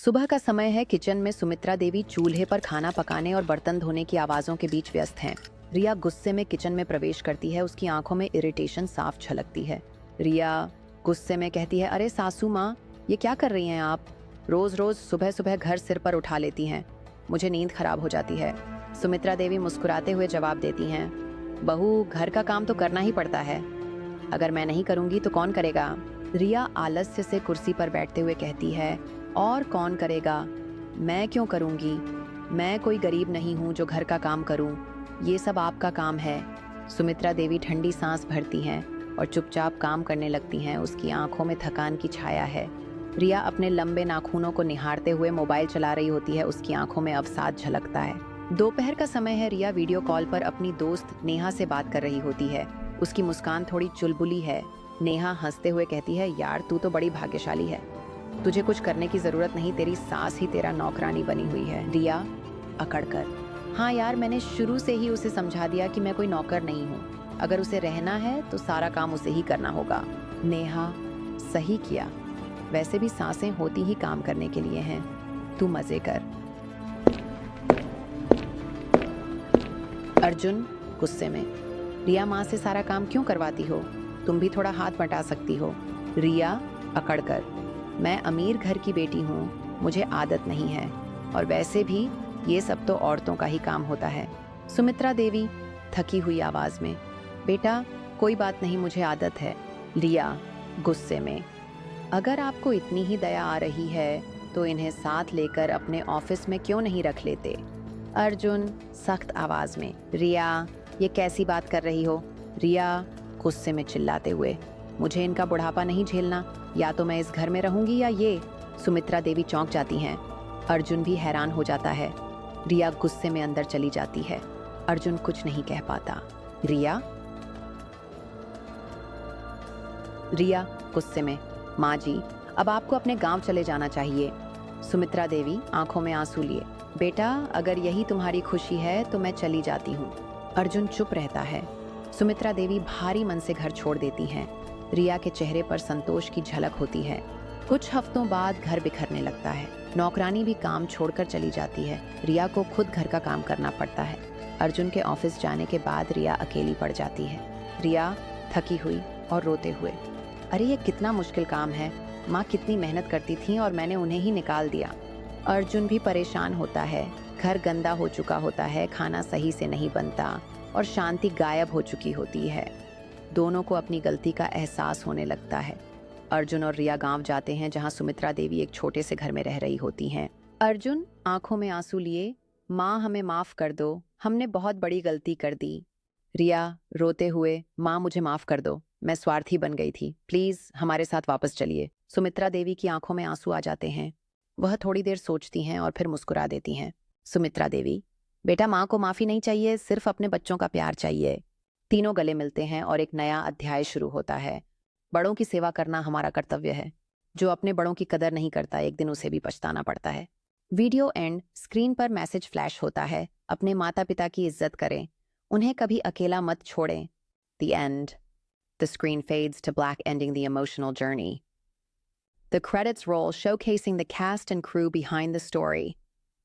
सुबह का समय है। किचन में सुमित्रा देवी चूल्हे पर खाना पकाने और बर्तन धोने की आवाजों के बीच व्यस्त हैं। रिया गुस्से में किचन में प्रवेश करती है। उसकी आंखों में इरिटेशन साफ झलकती है। रिया गुस्से में कहती है, अरे सासू माँ, ये क्या कर रही हैं आप? रोज रोज सुबह सुबह घर सिर पर उठा लेती हैं, मुझे नींद खराब हो जाती है। सुमित्रा देवी मुस्कुराते हुए जवाब देती हैं, बहू, घर का काम तो करना ही पड़ता है, अगर मैं नहीं करूंगी तो कौन करेगा? रिया आलस्य से कुर्सी पर बैठते हुए कहती है, और कौन करेगा? मैं क्यों करूंगी? मैं कोई गरीब नहीं हूँ जो घर का काम करूं, ये सब आपका काम है। सुमित्रा देवी ठंडी सांस भरती हैं और चुपचाप काम करने लगती हैं। उसकी आंखों में थकान की छाया है। रिया अपने लंबे नाखूनों को निहारते हुए मोबाइल चला रही होती है। उसकी आंखों में अवसाद झलकता है। दोपहर का समय है। रिया वीडियो कॉल पर अपनी दोस्त नेहा से बात कर रही होती है। उसकी मुस्कान थोड़ी चुलबुली है। नेहा हंसते हुए कहती है, यार तू तो बड़ी भाग्यशाली है, तुझे कुछ करने की जरूरत नहीं, तेरी सास ही तेरा नौकरानी बनी हुई है। रिया अकड़कर, हाँ यार, मैंने शुरू से ही उसे समझा दिया कि मैं कोई नौकर नहीं हूँ, अगर उसे रहना है तो सारा काम उसे ही करना होगा। नेहा, सही किया, वैसे भी सांसें होती ही काम करने के लिए हैं, तू मजे कर। अर्जुन गुस्से में, रिया माँ से सारा काम क्यों करवाती हो? तुम भी थोड़ा हाथ बटा सकती हो। रिया अकड़कर, मैं अमीर घर की बेटी हूँ, मुझे आदत नहीं है, और वैसे भी ये सब तो औरतों का ही काम होता है। सुमित्रा देवी थकी हुई आवाज में, बेटा कोई बात नहीं, मुझे आदत है। रिया गुस्से में, अगर आपको इतनी ही दया आ रही है तो इन्हें साथ लेकर अपने ऑफिस में क्यों नहीं रख लेते? अर्जुन सख्त आवाज में, रिया ये कैसी बात कर रही हो? रिया गुस्से में चिल्लाते हुए, मुझे इनका बुढ़ापा नहीं झेलना, या तो मैं इस घर में रहूंगी या ये। सुमित्रा देवी चौंक जाती हैं। अर्जुन भी हैरान हो जाता है। रिया गुस्से में अंदर चली जाती है। अर्जुन कुछ नहीं कह पाता। रिया गुस्से में, माँ जी, अब आपको अपने गांव चले जाना चाहिए। सुमित्रा देवी आंखों में आंसू लिए, बेटा अगर यही तुम्हारी खुशी है तो मैं चली जाती हूँ। अर्जुन चुप रहता है। सुमित्रा देवी भारी मन से घर छोड़ देती हैं। रिया के चेहरे पर संतोष की झलक होती है। कुछ हफ्तों बाद घर बिखरने लगता है। नौकरानी भी काम छोड़कर चली जाती है। रिया को खुद घर का काम करना पड़ता है। अर्जुन के ऑफिस जाने के बाद रिया अकेली पड़ जाती है। रिया थकी हुई और रोते हुए, अरे ये कितना मुश्किल काम है, माँ कितनी मेहनत करती थी और मैंने उन्हें ही निकाल दिया। अर्जुन भी परेशान होता है। घर गंदा हो चुका होता है, खाना सही से नहीं बनता और शांति गायब हो चुकी होती है। दोनों को अपनी गलती का एहसास होने लगता है। अर्जुन और रिया गांव जाते हैं जहां सुमित्रा देवी एक छोटे से घर में रह रही होती हैं। अर्जुन आंखों में आंसू लिए, माँ हमें माफ कर दो, हमने बहुत बड़ी गलती कर दी। रिया रोते हुए, माँ मुझे माफ कर दो, मैं स्वार्थी बन गई थी, प्लीज हमारे साथ वापस चलिए। सुमित्रा देवी की आंखों में आंसू आ जाते हैं। वह थोड़ी देर सोचती हैं और फिर मुस्कुरा देती हैं। सुमित्रा देवी, बेटा माँ को माफी नहीं चाहिए, सिर्फ अपने बच्चों का प्यार चाहिए। तीनों गले मिलते हैं और एक नया अध्याय शुरू होता है। बड़ों की सेवा करना हमारा कर्तव्य है। जो अपने बड़ों की कदर नहीं करता, एक दिन उसे भी पछताना पड़ता है। Video and. स्क्रीन पर मैसेज फ्लैश होता है, अपने माता पिता की इज्जत करें, उन्हें कभी अकेला मत छोड़ें। The end. The screen fades to black, ending the emotional journey. The credits roll, showcasing the cast and crew behind the story.